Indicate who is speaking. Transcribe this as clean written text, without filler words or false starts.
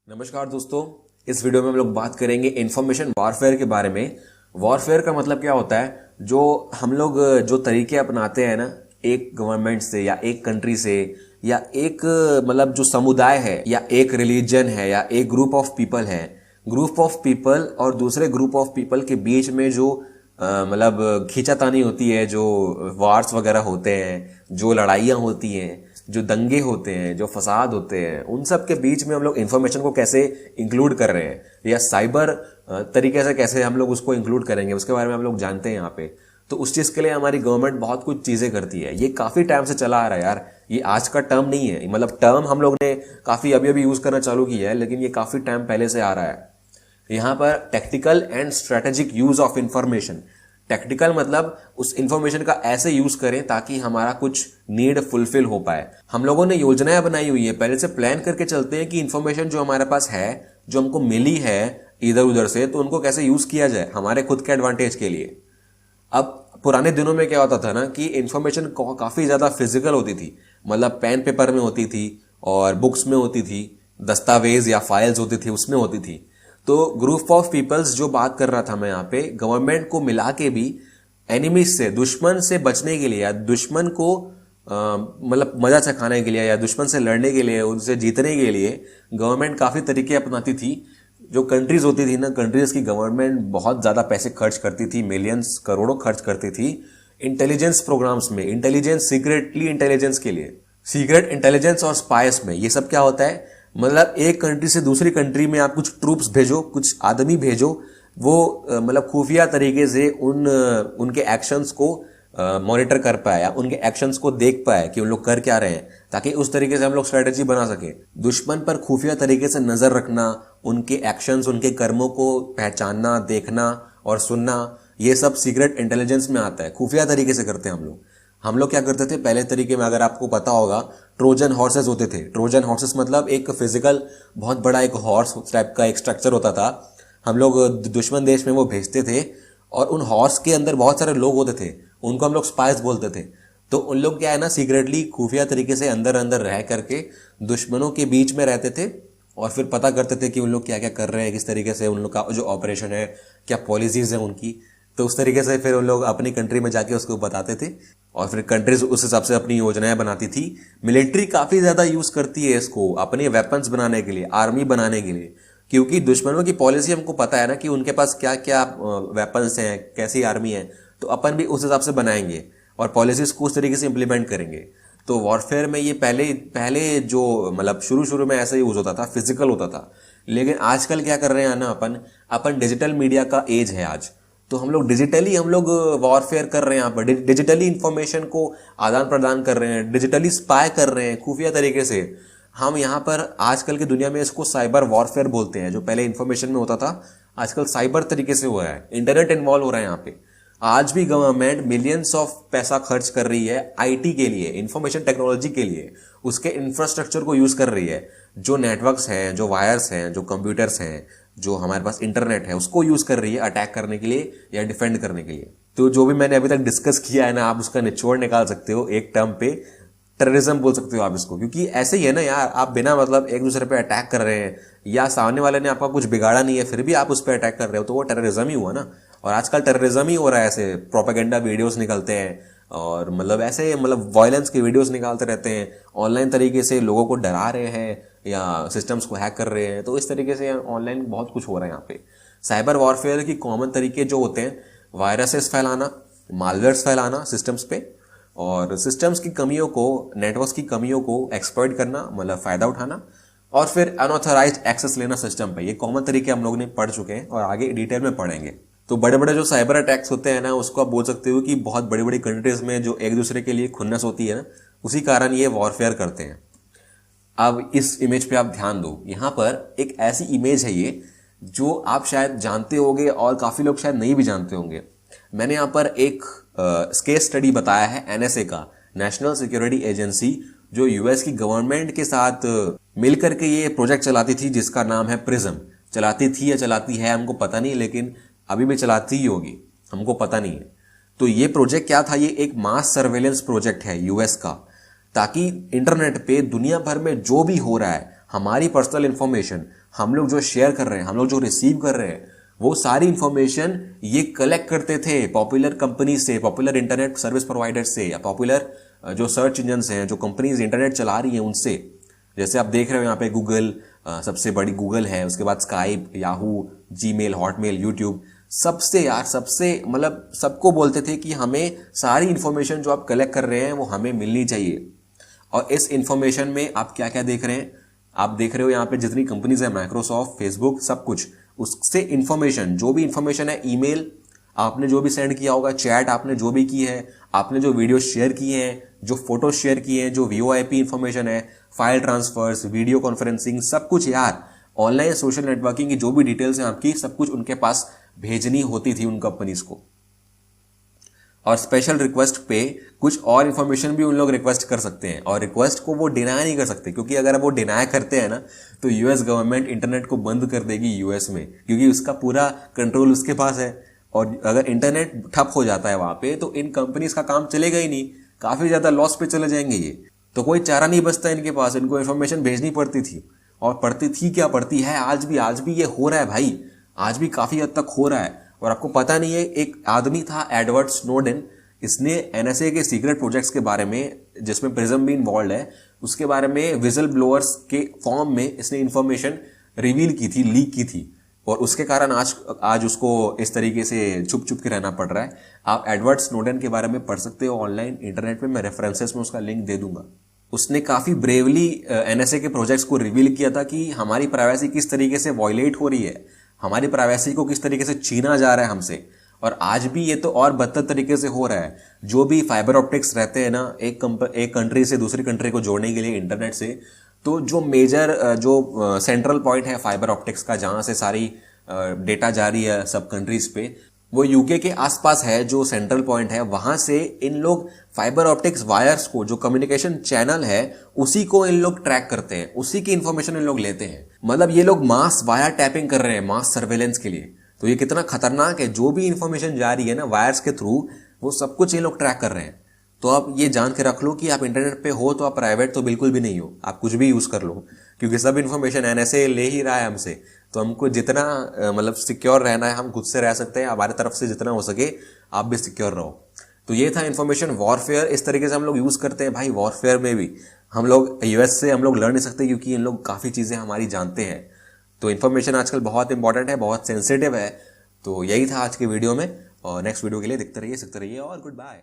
Speaker 1: नमस्कार दोस्तों, इस वीडियो में हम लोग बात करेंगे इंफॉर्मेशन वॉरफेयर के बारे में। वॉरफेयर का मतलब क्या होता है? जो हम लोग जो तरीके अपनाते हैं ना, एक गवर्नमेंट से या एक कंट्री से या एक मतलब जो समुदाय है या एक रिलीजन है या एक ग्रुप ऑफ पीपल है, ग्रुप ऑफ पीपल और दूसरे ग्रुप ऑफ पीपल के बीच में जो मतलब खींचातानी होती है, जो वार्स वगैरह होते हैं, जो लड़ाइयाँ होती हैं, जो दंगे होते हैं, जो फसाद होते हैं, उन सब के बीच में हम लोग इन्फॉर्मेशन को कैसे इंक्लूड कर रहे हैं या साइबर तरीके से कैसे हम लोग उसको इंक्लूड करेंगे, उसके बारे में हम लोग जानते हैं यहाँ पे। तो उस चीज़ के लिए हमारी गवर्नमेंट बहुत कुछ चीज़ें करती है। ये काफ़ी टाइम से चला आ रहा है यार, ये आज का टर्म नहीं है। मतलब टर्म हम लोग ने काफ़ी अभी अभी यूज़ करना चालू किया है, लेकिन ये काफ़ी टाइम पहले से आ रहा है। यहाँ पर technical and strategic use of information. Technical मतलब उस इंफॉर्मेशन का ऐसे यूज करें ताकि हमारा कुछ नीड फुलफिल हो पाए। हम लोगों ने योजनाएं बनाई हुई है, पहले से प्लान करके चलते हैं कि इंफॉर्मेशन जो हमारे पास है, जो हमको मिली है इधर उधर से, तो उनको कैसे यूज किया जाए हमारे खुद के एडवांटेज के लिए। अब पुराने दिनों में क्या होता था ना कि इंफॉर्मेशन काफी ज्यादा फिजिकल होती थी, मतलब पेन पेपर में होती थी और बुक्स में होती थी, दस्तावेज या फाइल्स होती थी उसमें होती थी। तो ग्रुप ऑफ पीपल्स जो बात कर रहा था मैं यहाँ पे, गवर्नमेंट को मिला के भी एनिमीज से, दुश्मन से बचने के लिए या दुश्मन को मतलब मजा चखाने के लिए या दुश्मन से लड़ने के लिए, उनसे जीतने के लिए गवर्नमेंट काफी तरीके अपनाती थी। जो कंट्रीज होती थी ना, कंट्रीज की गवर्नमेंट बहुत ज्यादा पैसे खर्च करती थी, मिलियंस करोड़ों खर्च करती थी इंटेलिजेंस प्रोग्राम्स में, इंटेलिजेंस, सीक्रेटली इंटेलिजेंस के लिए, सीक्रेट इंटेलिजेंस और स्पाइस में। ये सब क्या होता है? मतलब एक कंट्री से दूसरी कंट्री में आप कुछ ट्रूप्स भेजो, कुछ आदमी भेजो, वो मतलब खुफिया तरीके से उनके एक्शंस को मॉनिटर कर पाए या उनके एक्शंस को देख पाए कि उन लोग कर क्या रहे हैं, ताकि उस तरीके से हम लोग स्ट्रेटेजी बना सके। दुश्मन पर खुफिया तरीके से नजर रखना, उनके एक्शंस, उनके कर्मों को पहचानना, देखना और सुनना, ये सब सीक्रेट इंटेलिजेंस में आता है। खुफिया तरीके से करते हैं हम लोग क्या करते थे पहले तरीके में, अगर आपको पता होगा, ट्रोजन हॉर्सेस होते थे। ट्रोजन हॉर्सेस मतलब एक फिजिकल बहुत बड़ा एक हॉर्स टाइप का एक स्ट्रक्चर होता था। हम लोग दुश्मन देश में वो भेजते थे और उन हॉर्स के अंदर बहुत सारे लोग होते थे, उनको हम लोग स्पाइस बोलते थे। तो उन लोग क्या है ना, सीक्रेटली खुफिया तरीके से अंदर अंदर रह करके दुश्मनों के बीच में रहते थे और फिर पता करते थे कि उन लोग क्या क्या कर रहे हैं, किस तरीके से उन लोग का जो ऑपरेशन है, क्या पॉलिसीज है उनकी। तो उस तरीके से फिर उन लोग अपनी कंट्री में जाके उसको बताते थे और फिर कंट्रीज उस हिसाब से अपनी योजनाएं बनाती थी। मिलिट्री काफी ज्यादा यूज करती है इसको अपने वेपन्स बनाने के लिए, आर्मी बनाने के लिए, क्योंकि दुश्मनों की पॉलिसी हमको पता है ना कि उनके पास क्या क्या वेपन्स हैं, कैसी आर्मी है, तो अपन भी उस हिसाब से बनाएंगे और पॉलिसीज को उस तरीके से इंप्लीमेंट करेंगे। तो वॉरफेयर में ये पहले पहले जो मतलब शुरू में ऐसा यूज होता था, फिजिकल होता था। लेकिन आजकल क्या कर रहे हैं ना, अपन डिजिटल मीडिया का एज है आज, तो हम लोग डिजिटली हम लोग वॉरफेयर कर रहे हैं। यहाँ पर डिजिटली इंफॉर्मेशन को आदान प्रदान कर रहे हैं, डिजिटली स्पाई कर रहे हैं खुफिया तरीके से। हम यहाँ पर आजकल की दुनिया में इसको साइबर वॉरफेयर बोलते हैं। जो पहले इंफॉर्मेशन में होता था, आजकल साइबर तरीके से हो रहा है, इंटरनेट इन्वॉल्व हो रहा है यहाँ पे। आज भी गवर्नमेंट मिलियंस ऑफ पैसा खर्च कर रही है आईटी के लिए, इंफॉर्मेशन टेक्नोलॉजी के लिए, उसके इंफ्रास्ट्रक्चर को यूज कर रही है। जो नेटवर्क्स हैं, जो वायर्स हैं, जो कंप्यूटर्स हैं, जो हमारे पास इंटरनेट है, उसको यूज कर रही है अटैक करने के लिए या डिफेंड करने के लिए। तो जो भी मैंने अभी तक डिस्कस किया है ना, आप उसका निचोड़ निकाल सकते हो एक टर्म पे, टेररिज्म बोल सकते हो आप इसको। क्योंकि ऐसे ही है ना यार, आप बिना मतलब एक दूसरे पे अटैक कर रहे हैं या सामने वाले ने आपका कुछ बिगाड़ा नहीं है फिर भी आप उस पर अटैक कर रहे हो, तो वो टेररिज्म ही हुआ ना। और आजकल टेररिज्म ही हो रहा है, ऐसे प्रोपेगेंडा वीडियोस निकलते हैं और मतलब ऐसे मतलब वायलेंस के वीडियोस निकालते रहते हैं, ऑनलाइन तरीके से लोगों को डरा रहे हैं या सिस्टम्स को हैक कर रहे हैं। तो इस तरीके से ऑनलाइन बहुत कुछ हो रहा है यहाँ पे। साइबर वॉरफेयर की कॉमन तरीके जो होते हैं, वायरसेस फैलाना, मालवेयर्स फैलाना सिस्टम्स पे, और सिस्टम्स की कमियों को, नेटवर्क्स की कमियों को एक्सप्लॉइट करना, मतलब फायदा उठाना, और फिर अनऑथराइज्ड एक्सेस लेना सिस्टम पे। ये कॉमन तरीके हम लोग ने पढ़ चुके हैं और आगे डिटेल में पढ़ेंगे। तो बड़े बड़े जो साइबर अटैक्स होते हैं ना, उसको आप बोल सकते हो कि बहुत बड़ी बड़ी कंट्रीज में जो एक दूसरे के लिए खुन्नस होती है ना, उसी कारण ये वॉरफेयर करते हैं। अब इस इमेज पे आप ध्यान दो, यहाँ पर एक ऐसी इमेज है ये जो आप शायद जानते होंगे और काफी लोग शायद नहीं भी जानते होंगे। मैंने यहाँ पर एक केस स्टडी बताया है एनएसए का, नेशनल सिक्योरिटी एजेंसी, जो यूएस की गवर्नमेंट के साथ मिलकर के ये प्रोजेक्ट चलाती थी, जिसका नाम है प्रिज्म। चलाती थी या चलाती है हमको पता नहीं, लेकिन अभी भी चलाती ही होगी, हमको पता नहीं है। तो ये प्रोजेक्ट क्या था? ये एक मास सर्वेलेंस प्रोजेक्ट है यूएस का, ताकि इंटरनेट पे दुनिया भर में जो भी हो रहा है हमारी पर्सनल इन्फॉर्मेशन हम लोग जो शेयर कर रहे हैं, हम लोग जो रिसीव कर रहे हैं, वो सारी इंफॉर्मेशन ये कलेक्ट करते थे पॉपुलर कंपनी से, पॉपुलर इंटरनेट सर्विस प्रोवाइडर से, या पॉपुलर जो सर्च इंजन हैं, जो कंपनीज इंटरनेट चला रही हैं उनसे। जैसे आप देख रहे हो यहाँ पे गूगल, सबसे बड़ी गूगल है, उसके बाद Skype, Yahoo, Gmail, Hotmail, YouTube, सबसे मतलब सबको बोलते थे कि हमें सारी इंफॉर्मेशन जो आप कलेक्ट कर रहे हैं वो हमें मिलनी चाहिए। और इस इंफॉर्मेशन में आप क्या क्या देख रहे हैं, आप देख रहे हो यहाँ पे जितनी कंपनीज है, माइक्रोसॉफ्ट, फेसबुक, सब कुछ, उससे इंफॉर्मेशन, जो भी इंफॉर्मेशन है, ईमेल आपने जो भी सेंड किया होगा, चैट आपने जो भी की है, आपने जो वीडियो शेयर किए हैं, जो फोटो शेयर किए हैं, जो वीओआईपी इंफॉर्मेशन है, फाइल ट्रांसफर्स, वीडियो कॉन्फ्रेंसिंग, सब कुछ यार, ऑनलाइन सोशल नेटवर्किंग की जो भी डिटेल्स हैं आपकी, सब कुछ उनके पास भेजनी होती थी उन कंपनीज को। और स्पेशल रिक्वेस्ट पे कुछ और इन्फॉर्मेशन भी उन लोग रिक्वेस्ट कर सकते हैं, और रिक्वेस्ट को वो डिनाई नहीं कर सकते, क्योंकि अगर वो डिनाई करते हैं ना तो यूएस गवर्नमेंट इंटरनेट को बंद कर देगी यूएस में, क्योंकि उसका पूरा कंट्रोल उसके पास है। और अगर इंटरनेट ठप हो जाता है वहां पे तो इन कंपनीज का काम चलेगा ही नहीं, काफी ज्यादा लॉस पे चले जाएंगे ये। तो कोई चारा नहीं बचता इनके पास, इनको इन्फॉर्मेशन भेजनी पड़ती थी, और पड़ती थी क्या, पड़ती है आज भी ये हो रहा है भाई, आज भी काफी हद तक हो रहा है। और आपको पता नहीं है, एक आदमी था एडवर्ड स्नोडेन, इसने एनएसए के सीक्रेट प्रोजेक्ट्स के बारे में, जिसमें प्रिज्म भी इन्वॉल्व है, उसके बारे में विजल ब्लोअर्स के फॉर्म में इसने इंफॉर्मेशन रिवील की थी, लीक की थी, और उसके कारण आज उसको इस तरीके से छुप छुप के रहना पड़ रहा है। आप एडवर्ड स्नोडेन के बारे में पढ़ सकते हो ऑनलाइन इंटरनेट पे, मैं रेफरेंसेस में उसका लिंक दे दूंगा। उसने काफी ब्रेवली एनएसए के प्रोजेक्ट्स को रिवील किया था कि हमारी प्राइवेसी किस तरीके से वायलेट हो रही है, हमारी प्राइवेसी को किस तरीके से छीना जा रहा है हमसे। और आज भी ये तो और बदतर तरीके से हो रहा है। जो भी फाइबर ऑप्टिक्स रहते हैं ना, एक कंट्री से दूसरी कंट्री को जोड़ने के लिए इंटरनेट से, तो जो मेजर जो सेंट्रल पॉइंट है फाइबर ऑप्टिक्स का, जहां से सारी डेटा जा रही है सब कंट्रीज पे, वो यूके के आसपास है। जो सेंट्रल पॉइंट है वहां से इन लोग फाइबर ऑप्टिक्स वायर्स को, जो कम्युनिकेशन चैनल है, उसी को इन लोग ट्रैक करते हैं, उसी की इंफॉर्मेशन इन लोग लेते हैं। मतलब ये लोग मास वायर टैपिंग कर रहे हैं मास सर्वेलेंस के लिए। तो ये कितना खतरनाक है, जो भी इंफॉर्मेशन जा रही है ना वायर्स के थ्रू, वो सब कुछ ये लोग ट्रैक कर रहे हैं। तो आप ये जान के रख लो कि आप इंटरनेट पे हो तो आप प्राइवेट तो बिल्कुल भी नहीं हो, आप कुछ भी यूज कर लो, क्योंकि सब इंफॉर्मेशन एनएसए ले ही रहा है हमसे। तो हमको जितना मतलब सिक्योर रहना है, हम खुद से रह सकते हैं, हमारी तरफ से जितना हो सके आप भी सिक्योर रहो। तो ये था इन्फॉर्मेशन वॉरफेयर, इस तरीके से हम लोग यूज करते हैं भाई। वॉरफेयर में भी हम लोग यूएस से हम लोग लड़ नहीं सकते, क्योंकि इन लोग काफी चीजें हमारी जानते हैं। तो इन्फॉर्मेशन आजकल बहुत इंपॉर्टेंट है, बहुत सेंसिटिव है। तो यही था आज के वीडियो में, और नेक्स्ट वीडियो के लिए देखते रहिए, सीखते रहिए, और गुड बाय।